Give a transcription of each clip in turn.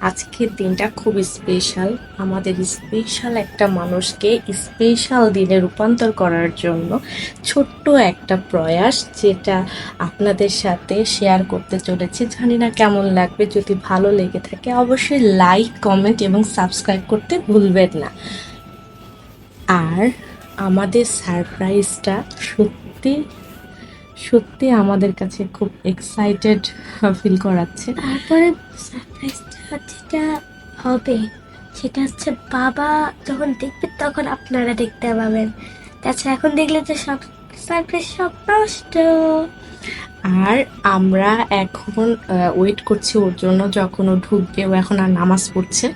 আজকের দিনটা খুব স্পেশাল। আমাদের স্পেশাল একটা মানুষকে স্পেশাল দিনে রূপান্তর করার জন্য ছোট্ট একটা প্রয়াস, যেটা আপনাদের সাথে শেয়ার করতে চলেছি। জানি না কেমন লাগবে, যদি ভালো লেগে থাকে অবশ্যই লাইক, কমেন্ট এবং সাবস্ক্রাইব করতে ভুলবেন না। আর আমাদের সারপ্রাইজটা সত্যি সত্যি আমাদের কাছে খুব এক্সাইটেড ফিল করাচ্ছে। তারপরে সারপ্রাইজটা যেটা হবে সেটা হচ্ছে বাবা যখন দেখবে তখন আপনারা দেখতে পাবেন। তাছাড়া এখন দেখলে তো সব সারপ্রাইজ সব নষ্ট। আর আমরা এখন ওয়েট করছি ওর জন্য, যখন ও ঢুকবে। ও এখন আর নামাজ পড়ছে,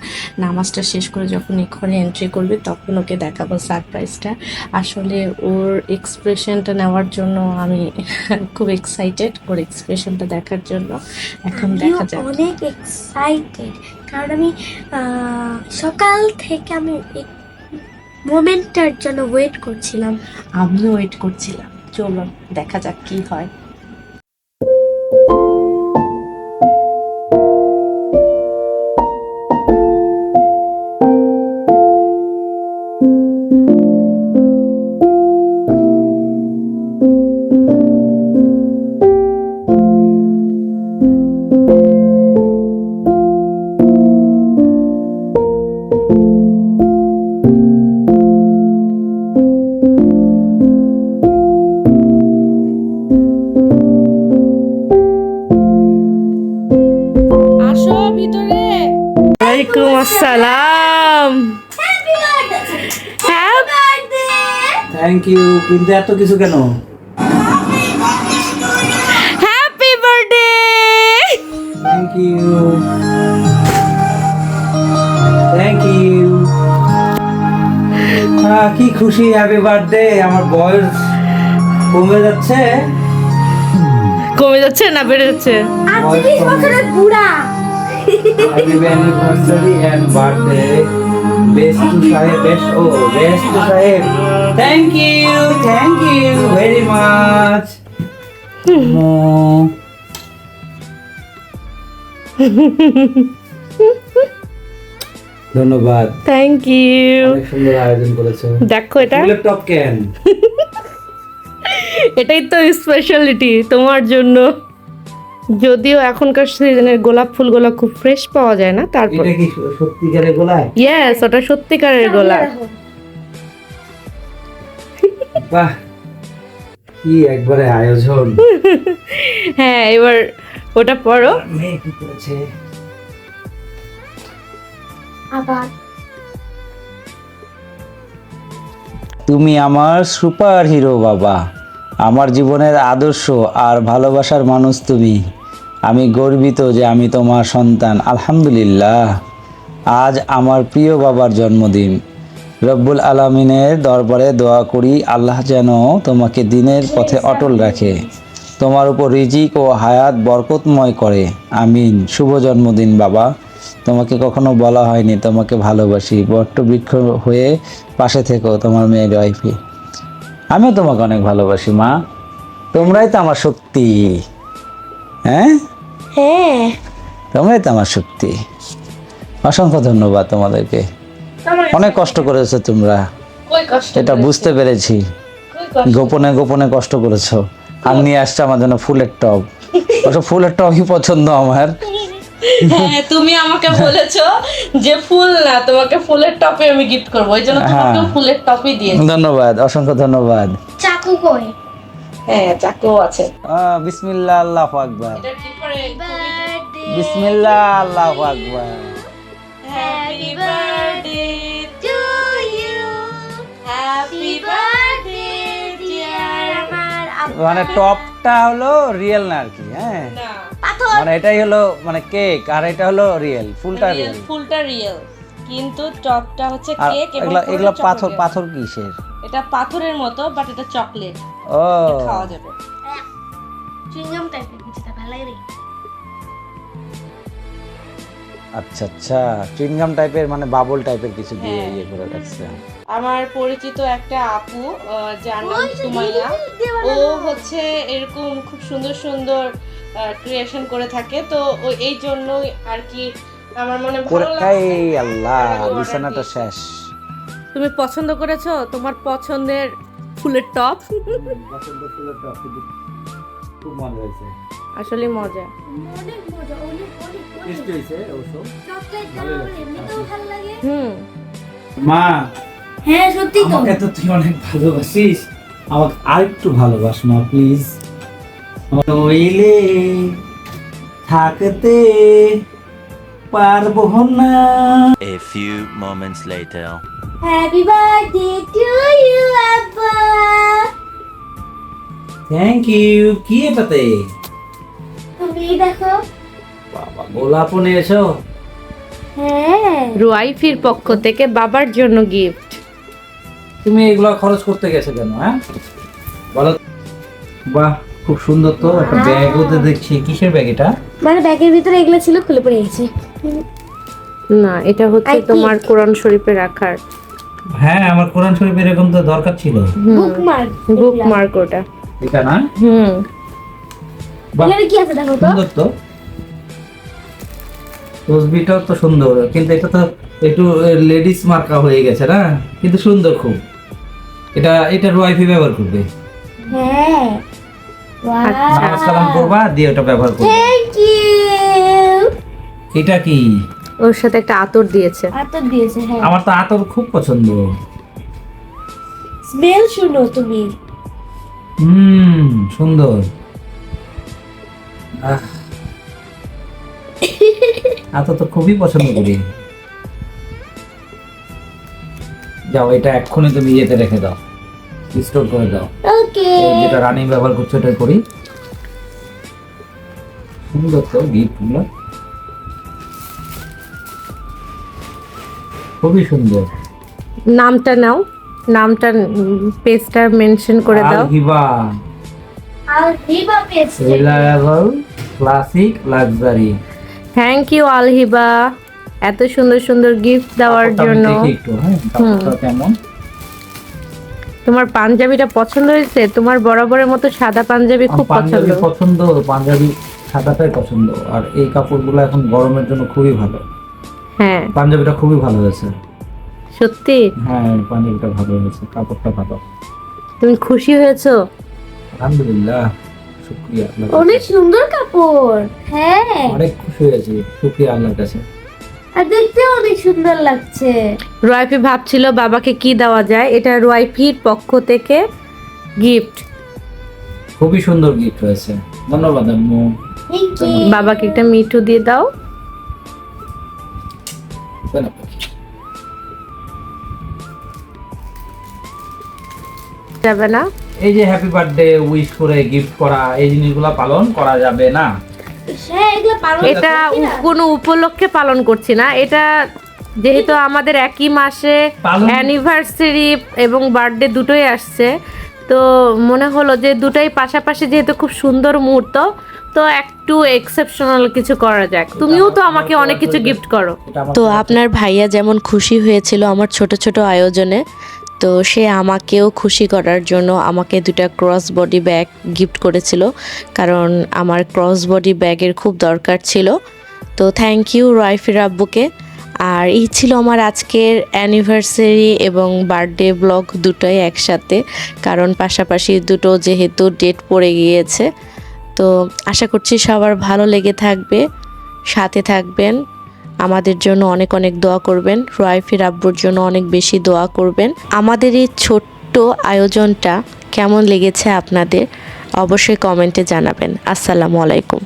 নামাজটা শেষ করে যখন এই ঘরে এন্ট্রি করবে তখন ওকে দেখাবো সারপ্রাইজটা। আসলে ওর এক্সপ্রেশনটা নেওয়ার জন্য আমি খুব এক্সাইটেড, ওর এক্সপ্রেশনটা দেখার জন্য। এখন দেখা যাক। অনেক এক্সাইটেড, কারণ আমি সকাল থেকে আমি এই মোমেন্টটার জন্য ওয়েট করছিলাম। আমিও ওয়েট করছিলাম। চলো দেখা যাক কি হয়। ওয়ালাইকুম আসসালাম। Thank you. কিন্তু এত কিছু কেন? Happy birthday. Thank you, thank you. কি খুশি, হ্যাপি বার্থডে। আমার বয়স কমে যাচ্ছে। কমে যাচ্ছে না বেড়ে যাচ্ছে? 38 বছরের বুড়া। Happy anniversary and birthday. Best to সাহেব, বেস্ট টু সাহেব। Thank you very much. ধন্যবাদ। Thank you. অনেক সুন্দর আয়োজন করেছো। দেখো এটা, ফুলের টপ কেন? এটাই তো স্পেশালিটি তোমার জন্য। যদিও এখনকার সিজনের গোলাপ ফুলগুলো খুব ফ্রেশ পাওয়া যায় না, তারপর এটা কি সত্যিকারের গোলাপ? ইয়েস, ওটা সত্যিকারের গোলাপ। বাহ, কি একবারে আয়োজন। হ্যাঁ, এবার ওটা পড়ো। মেয়ে কি করেছে? আবার তুমি আমার সুপার হিরো বাবা, আমার জীবনের আদর্শ আর ভালোবাসার মানুষ তুমি। আমি গর্বিত যে আমি তোমার সন্তান। আলহামদুলিল্লাহ, আজ আমার প্রিয় বাবার জন্মদিন। রব্বুল আলামিনের দরবারে দোয়া করি আল্লাহ যেন তোমাকে দিনের পথে অটল রাখে, তোমার উপর রিজিক ও হায়াত বরকতময় করে। আমিন। শুভ জন্মদিন বাবা। তোমাকে কখনো বলা হয়নি তোমাকে ভালোবাসি। বটবৃক্ষ হয়ে পাশে থেকো তোমার মেয়ের ওয়াইফে। আমিও তোমাকে অনেক ভালোবাসি মা। তোমরাই তো আমার শক্তি। হ্যাঁ, তোমরাই তো আমার শক্তি। অসংখ্য ধন্যবাদ তোমাদেরকে। অনেক কষ্ট করেছো তোমরা, এটা বুঝতে পেরেছি। গোপনে গোপনে কষ্ট করেছো। আর নিয়ে আসছে আমার জন্য ফুলের টব। অবশ্য ফুলের টবই পছন্দ আমার। হ্যাঁ, তুমি আমাকে বলেছো যে ফুল না, তোমাকে ফুলের টপে আমি গিফট করবো, এই জন্য তোমাকে ফুলের টপই দিয়েছি। ধন্যবাদ, অসংখ্য ধন্যবাদ। চাকু কই? হ্যাঁ, চাকু আছে। বিসমিল্লাহ, আল্লাহু আকবার। এটা ঠিক করে বিসমিল্লাহ, আল্লাহু আকবার। Happy birthday to you, happy birthday dear. মানে টপটা হলো রিয়েল না আর কি। হ্যাঁ, না, পাথর। মানে এটাই হলো মানে কেক, আর এটা হলো রিয়েল, ফুলটা রিয়েল। ফুলটা রিয়েল, কিন্তু টপটা হচ্ছে আর কেক এবং এগুলা পাথর, পাথর কিসের? এটা পাথরের মতো, বাট এটা চকলেট, ও খাওয়া যাবে। চুইংগাম টাইপের কিছু, তা ভালো লাগে। আচ্ছা আচ্ছা, চুইংগাম টাইপের, মানে বাবল টাইপের কিছু দিয়ে হ্যাঁ। ইয়ে করে রাখছে। আমার পরিচিত একটা আপু, যার নাম সুমাইয়া, ও হচ্ছে এরকম খুব সুন্দর সুন্দর ক্রিয়েশন করে থাকে। তো এই জন্যই আর কি আমার মনে করে ভালো লাগছে। এই আল্লাহ বিছানাটা শেষ। তুমি পছন্দ করেছো তোমার পছন্দের ফুলের টপ? খুব মজা হয়েছে। আসলে মজা। অনেক মজা, অনেক অনেক অনেক। হয়েছে অবশ্য। চকলেটটা আমার এমনিতেও ভালো লাগে। হুম। মা, হ্যাঁ সত্যি তো। আমাকে তো তুই অনেক ভালোবাসিস, আমাকে আরেকটু ভালোবাস মা প্লিজ। নইলে থাকতে পারবো না। A few moments later. Happy birthday to you আব্বা। Thank you. কি এটাতে? তুমি দেখো। বাবা গোলাপ নিয়ে এসো। হ্যাঁ রুয়াইফির পক্ষ থেকে বাবার জন্য গিফট। তুমি এগুলো খরচ করতে গেছো কেন? হ্যাঁ বলো। বাহ খুব সুন্দর তো, একটা ব্যাগ ওতে দেখছি। কিসের ব্যাগ এটা? মানে ব্যাগের ভিতরে এগুলো ছিল, খুলে পড়ে গেছে। না, এটা হচ্ছে I think- তোমার কোরআন শরীফে রাখার হ্যাঁ আমার কোরআন শরীফ এরকম তো দরকার ছিল। বুকমার্ক। বুকমার্ক ওটা। এটা না? হুম। বাহ এখানে কি আছে দেখো তো। সুন্দর তো, তসবিটাও তো সুন্দর, কিন্তু এটা তো একটু লেডিস মার্কা হয়ে গেছে না, কিন্তু সুন্দর খুব। এটা এটা রুয়াইফি ব্যবহার করবে, হ্যাঁ আচ্ছা। নামাজ কালাম করবা দিয়ে ওটা ব্যবহার করবে। Thank এটা কি? ওর সাথে একটা আতর দিয়েছে। আতর দিয়েছে। হ্যাঁ আমার তো আতর খুব পছন্দ। স্মেল শুনো তুমি। সুন্দর। আতর তো খুবই পছন্দ করি। যাও এটা এক্ষুনি তুমি ইয়েতে রেখে দাও, স্টোর করে দাও। ওকে। যেটা রানিং ব্যবহার করছো ওটাই করি। সুন্দর তো গিফটগুলো, খুবই সুন্দর। নামটা নাও, নামটা পেজটা মেনশন করে দাও। আলহিবা আর হিবা পেয়েছে। Reliable classic luxury. Thank you আলহিবা এত সুন্দর সুন্দর গিফট দেওয়ার জন্য। একটু হ্যাঁ কাপড়টা কেমন? তোমার পাঞ্জাবিটা পছন্দ হয়েছে? তোমার বরাবরের মতো সাদা পাঞ্জাবি খুব পাঞ্জাবি পছন্দ। পছন্দ, পাঞ্জাবি সাদাটাই পছন্দ। আর এই কাপড়গুলো এখন গরমের জন্য খুবই ভালো। হ্যাঁ পাঞ্জাবিটা খুবই ভালো হয়েছে। সত্যি হ্যাঁ পাঞ্জাবিটা ভালো হয়েছে, কাপড়টা ভালো। তুমি খুশি হয়েছো? আলহামদুলিল্লাহ, শুকরিয়া আল্লাহর কাছে। অনেক সুন্দর কাপড়। হ্যাঁ অনেক খুশি হয়েছি, শুকরিয়া আল্লাহর কাছে। আর দেখতে অনেক সুন্দর লাগছে। রুয়াইফি ভাবছিল বাবাকে কি দেওয়া যায়, এটা রুয়াইফির পক্ষ থেকে গিফট। খুবই সুন্দর গিফট হয়েছে, ধন্যবাদ আম্মু। থ্যাংক ইউ। বাবাকে একটা মিঠু দিয়ে দাও। যাবে না? এই যে হ্যাপি বার্থডে উইশ করে গিফট করা, এই জিনিসগুলো পালন করা যাবে না। হ্যাঁ এগুলো পালন এটা করছি না। কোনো উপলক্ষে পালন করছি না, এটা যেহেতু আমাদের একই মাসে পালন- অ্যানিভার্সারি এবং বার্থডে দুটোই আসছে, তো মনে হলো যে দুটোই পাশাপাশি যেহেতু খুব সুন্দর মুহূর্ত, তো একটু এক্সেপশনাল কিছু করা যাক। তুমিও তো আমাকে অনেক কিছু গিফট করো। এটা আমার তো আপনার ভাইয়া যেমন খুশি হয়েছিল আমার ছোট ছোট আয়োজনে, তো সে আমাকেও খুশি করার জন্য আমাকে দুটা ক্রস বডি ব্যাগ গিফট করেছিল, কারণ আমার ক্রস বডি ব্যাগের খুব দরকার ছিল। তো থ্যাংক ইউ রুয়াইফির আব্বুকে। আর এই ছিল আমার আজকের অ্যানিভার্সারি এবং বার্থডে ব্লগ দুটোই একসাথে, কারণ পাশাপাশি দুটো যেহেতু ডেট পড়ে গিয়েছে। তো আশা করছি সবার ভালো লেগে থাকবে, সাথে থাকবেন, আমাদের জন্য অনেক অনেক দোয়া করবেন, রুয়াইফির আব্বুর জন্য অনেক বেশি দোয়া করবেন। আমাদের এই ছোট্ট আয়োজনটা কেমন লেগেছে আপনাদের অবশ্যই কমেন্টে জানাবেন। আসসালামু আলাইকুম।